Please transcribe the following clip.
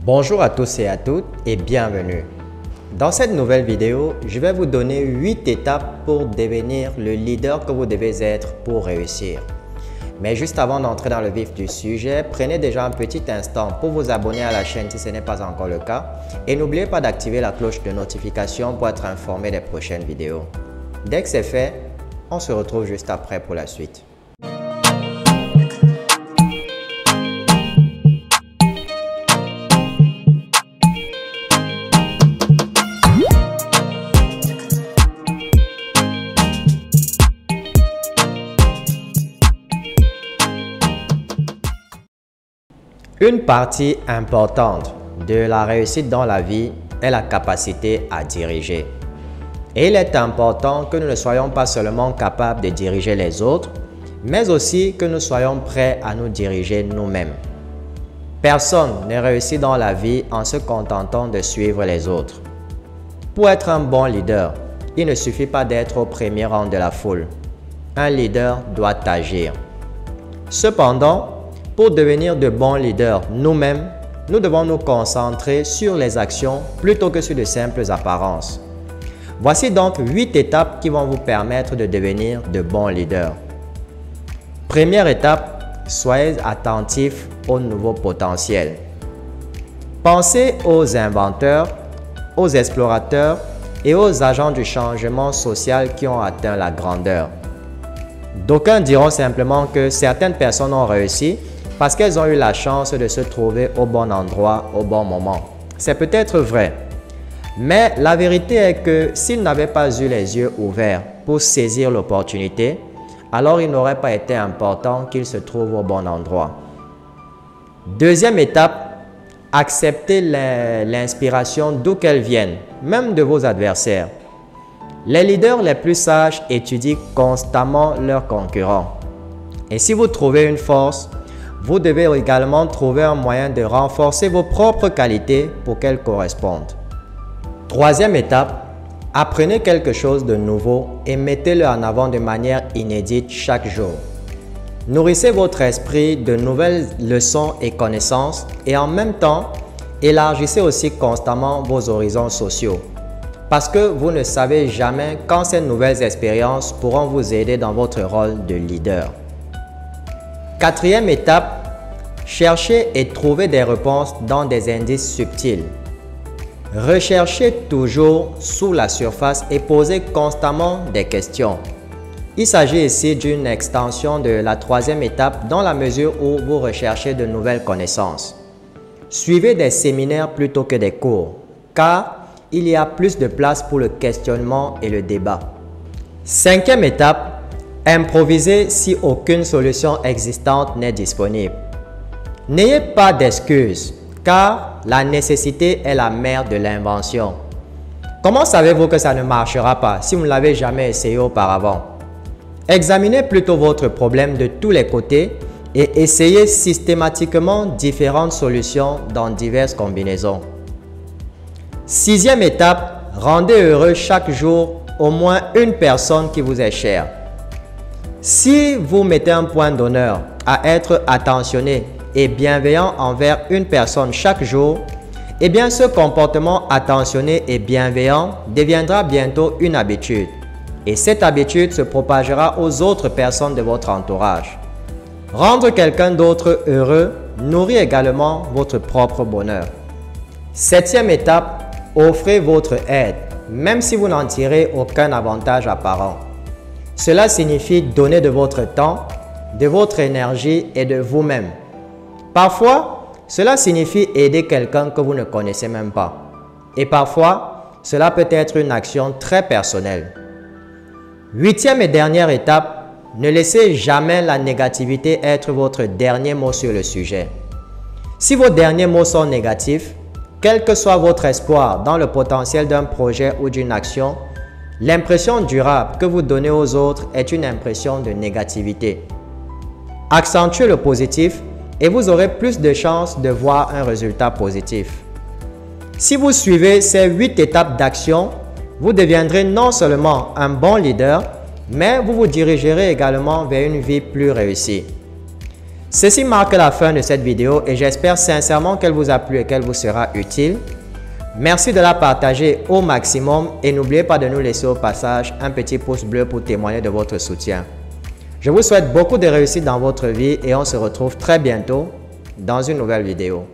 Bonjour à tous et à toutes et bienvenue. Dans cette nouvelle vidéo, je vais vous donner 8 étapes pour devenir le leader que vous devez être pour réussir. Mais juste avant d'entrer dans le vif du sujet, prenez déjà un petit instant pour vous abonner à la chaîne si ce n'est pas encore le cas et n'oubliez pas d'activer la cloche de notification pour être informé des prochaines vidéos. Dès que c'est fait, on se retrouve juste après pour la suite. Une partie importante de la réussite dans la vie est la capacité à diriger. Et il est important que nous ne soyons pas seulement capables de diriger les autres, mais aussi que nous soyons prêts à nous diriger nous-mêmes. Personne ne réussit dans la vie en se contentant de suivre les autres. Pour être un bon leader, il ne suffit pas d'être au premier rang de la foule. Un leader doit agir. Cependant, pour devenir de bons leaders nous-mêmes, nous devons nous concentrer sur les actions plutôt que sur de simples apparences. Voici donc 8 étapes qui vont vous permettre de devenir de bons leaders. Première étape, soyez attentifs aux nouveaux potentiels. Pensez aux inventeurs, aux explorateurs et aux agents du changement social qui ont atteint la grandeur. D'aucuns diront simplement que certaines personnes ont réussi parce qu'elles ont eu la chance de se trouver au bon endroit au bon moment. C'est peut-être vrai, mais la vérité est que s'ils n'avaient pas eu les yeux ouverts pour saisir l'opportunité, alors il n'aurait pas été important qu'ils se trouvent au bon endroit. Deuxième étape, acceptez l'inspiration d'où qu'elle vienne, même de vos adversaires. Les leaders les plus sages étudient constamment leurs concurrents. Et si vous trouvez une force, vous devez également trouver un moyen de renforcer vos propres qualités pour qu'elles correspondent. Troisième étape, apprenez quelque chose de nouveau et mettez-le en avant de manière inédite chaque jour. Nourrissez votre esprit de nouvelles leçons et connaissances et en même temps, élargissez aussi constamment vos horizons sociaux. Parce que vous ne savez jamais quand ces nouvelles expériences pourront vous aider dans votre rôle de leader. Quatrième étape, cherchez et trouvez des réponses dans des indices subtils. Recherchez toujours sous la surface et posez constamment des questions. Il s'agit ici d'une extension de la troisième étape dans la mesure où vous recherchez de nouvelles connaissances. Suivez des séminaires plutôt que des cours, car il y a plus de place pour le questionnement et le débat. Cinquième étape, improvisez si aucune solution existante n'est disponible. N'ayez pas d'excuses, car la nécessité est la mère de l'invention. Comment savez-vous que ça ne marchera pas si vous ne l'avez jamais essayé auparavant? Examinez plutôt votre problème de tous les côtés et essayez systématiquement différentes solutions dans diverses combinaisons. Sixième étape, rendez heureux chaque jour au moins une personne qui vous est chère. Si vous mettez un point d'honneur à être attentionné et bienveillant envers une personne chaque jour, eh bien ce comportement attentionné et bienveillant deviendra bientôt une habitude. Et cette habitude se propagera aux autres personnes de votre entourage. Rendre quelqu'un d'autre heureux nourrit également votre propre bonheur. Septième étape, offrez votre aide, même si vous n'en tirez aucun avantage apparent. Cela signifie donner de votre temps, de votre énergie et de vous-même. Parfois, cela signifie aider quelqu'un que vous ne connaissez même pas. Et parfois, cela peut être une action très personnelle. Huitième et dernière étape, ne laissez jamais la négativité être votre dernier mot sur le sujet. Si vos derniers mots sont négatifs, quel que soit votre espoir dans le potentiel d'un projet ou d'une action, l'impression durable que vous donnez aux autres est une impression de négativité. Accentuez le positif et vous aurez plus de chances de voir un résultat positif. Si vous suivez ces 8 étapes d'action, vous deviendrez non seulement un bon leader, mais vous vous dirigerez également vers une vie plus réussie. Ceci marque la fin de cette vidéo et j'espère sincèrement qu'elle vous a plu et qu'elle vous sera utile. Merci de la partager au maximum et n'oubliez pas de nous laisser au passage un petit pouce bleu pour témoigner de votre soutien. Je vous souhaite beaucoup de réussite dans votre vie et on se retrouve très bientôt dans une nouvelle vidéo.